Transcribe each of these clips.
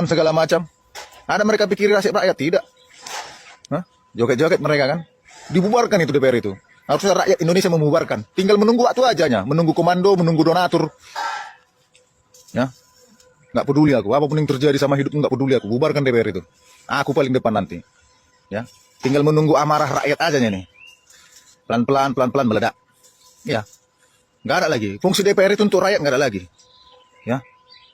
penghinaan segala macam. Ada mereka pikir nasib rakyat? Tidak. Hah? Joget-joget mereka kan. Dibubarkan itu DPR itu. Harusnya rakyat Indonesia membubarkan. Tinggal menunggu waktu ajanya, menunggu komando, menunggu donatur. Ya, nggak peduli aku. Apapun yang terjadi sama hidupku nggak peduli aku. Bubarkan DPR itu. Aku paling depan nanti. Ya, tinggal menunggu amarah rakyat aja nih. Pelan-pelan meledak. Ya, nggak ada lagi. Fungsi DPR itu untuk rakyat nggak ada lagi. Ya,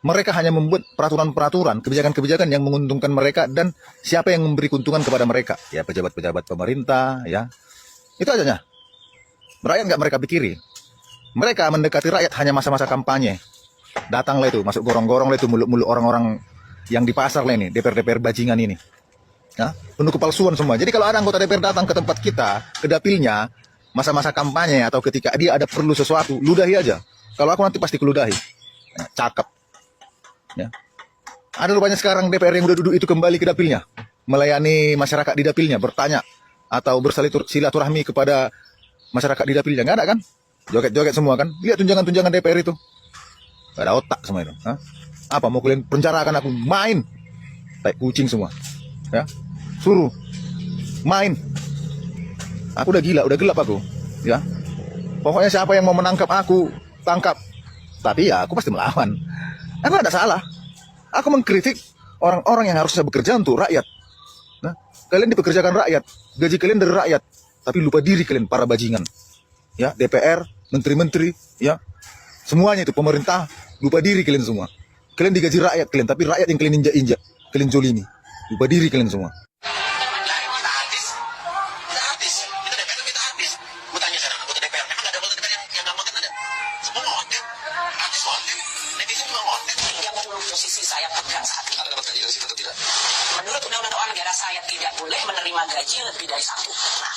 mereka hanya membuat peraturan-peraturan, kebijakan-kebijakan yang menguntungkan mereka dan siapa yang memberi keuntungan kepada mereka. Ya, pejabat-pejabat pemerintah. Ya, itu aja. Rakyat nggak mereka pikiri. Mereka mendekati rakyat hanya masa-masa kampanye. Datanglah itu, masuk gorong-gorong lah itu mulut-mulut orang-orang yang di pasar lah ini, DPR-DPR bajingan ini. Ya, penuh kepalsuan semua. Jadi kalau ada anggota DPR datang ke tempat kita, ke dapilnya, masa-masa kampanye atau ketika dia ada perlu sesuatu, ludahi aja. Kalau aku nanti pasti keludahi. Ya, cakep. Ya. Ada rupanya sekarang DPR yang udah duduk itu kembali ke dapilnya, melayani masyarakat di dapilnya, bertanya atau bersilaturahmi kepada masyarakat di dapilnya. Nggak ada kan? Joget-joget semua kan? Lihat tunjangan-tunjangan DPR itu. Gak ada otak semua itu. Hah? Apa mau kalian penjarakan aku? Main. Tai kucing semua. Ya. Suruh. Main. Aku udah gila, udah gelap aku. Ya. Pokoknya siapa yang mau menangkap aku, tangkap. Tapi ya aku pasti melawan. Aku ada salah. Aku mengkritik orang-orang yang harusnya bekerja untuk rakyat. Nah, kalian dipekerjakan rakyat, gaji kalian dari rakyat, tapi lupa diri kalian para bajingan. Ya, DPR, menteri-menteri, ya. Semuanya itu pemerintah, lupa diri kalian semua. Kalian digaji rakyat kalian, tapi rakyat yang kalian injak-injak, kalian zolimi. Lupa diri kalian semua. Posisi saya pegang saat ini. Menurut undang-undang keuangan negara saya tidak boleh menerima gaji lebih dari satu. Nah,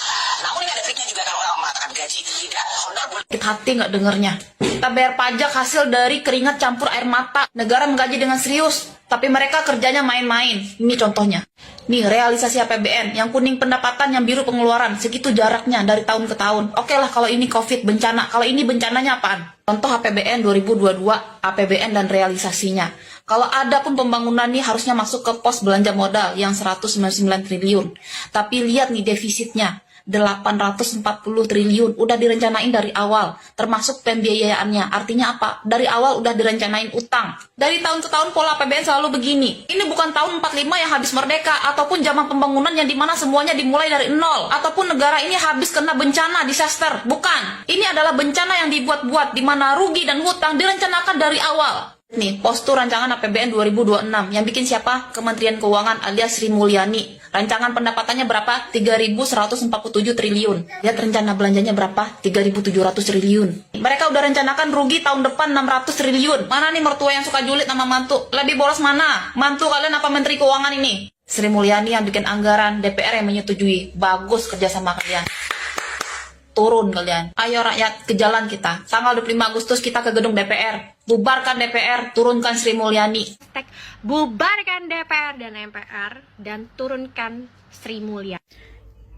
namun ini ada triknya juga kalau orang mengatakan gaji tidak honor boleh. Sakit hati nggak dengernya. Kita bayar pajak hasil dari keringat campur air mata. Negara menggaji dengan serius, tapi mereka kerjanya main-main. Ini contohnya. Nih, realisasi APBN. Yang kuning pendapatan, yang biru pengeluaran. Segitu jaraknya dari tahun ke tahun. Oke lah kalau ini COVID, bencana. Kalau ini bencananya apaan? Contoh APBN 2022, APBN dan realisasinya. Kalau ada pun pembangunan nih harusnya masuk ke pos belanja modal yang 199 triliun. Tapi lihat nih defisitnya. 840 triliun udah direncanain dari awal, termasuk pembiayaannya. Artinya apa? Dari awal udah direncanain utang. Dari tahun ke tahun pola APBN selalu begini. Ini bukan tahun 45 yang habis merdeka, ataupun zaman pembangunan yang dimana semuanya dimulai dari nol, ataupun negara ini habis kena bencana, disaster. Bukan. Ini adalah bencana yang dibuat-buat, dimana rugi dan hutang direncanakan dari awal. Nih, postur rancangan APBN 2026 yang bikin siapa? Kementerian Keuangan alias Sri Mulyani. Rancangan pendapatannya berapa? 3.147 triliun. Lihat rencana belanjanya berapa? 3.700 triliun. Mereka udah rencanakan rugi tahun depan 600 triliun. Mana nih mertua yang suka julid sama mantu? Lebih boros mana? Mantu kalian apa Menteri Keuangan ini? Sri Mulyani yang bikin anggaran, DPR yang menyetujui. Bagus kerja sama kalian. Turun kalian. Ayo rakyat ke jalan kita. Tanggal 25 Agustus kita ke gedung DPR. Bubarkan DPR, turunkan Sri Mulyani. Bubarkan DPR dan MPR dan turunkan Sri Mulyani.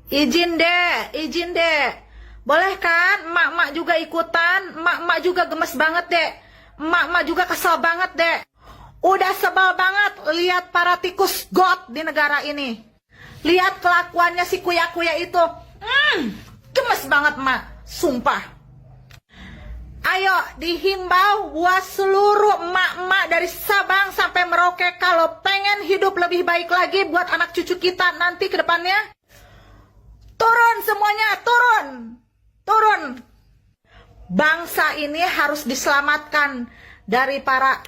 Izin deh. Boleh kan emak-emak juga ikutan? Emak-emak juga gemes banget deh. Emak-emak juga kesel banget deh. Udah sebel banget lihat para tikus got di negara ini. Lihat kelakuannya si kuya-kuya itu. Gemes banget, Mak. Sumpah. Ayo dihimbau buat seluruh emak-emak dari Sabang sampai Merauke kalau pengen hidup lebih baik lagi buat anak cucu kita nanti ke depannya. Turun semuanya, turun. Bangsa ini harus diselamatkan dari para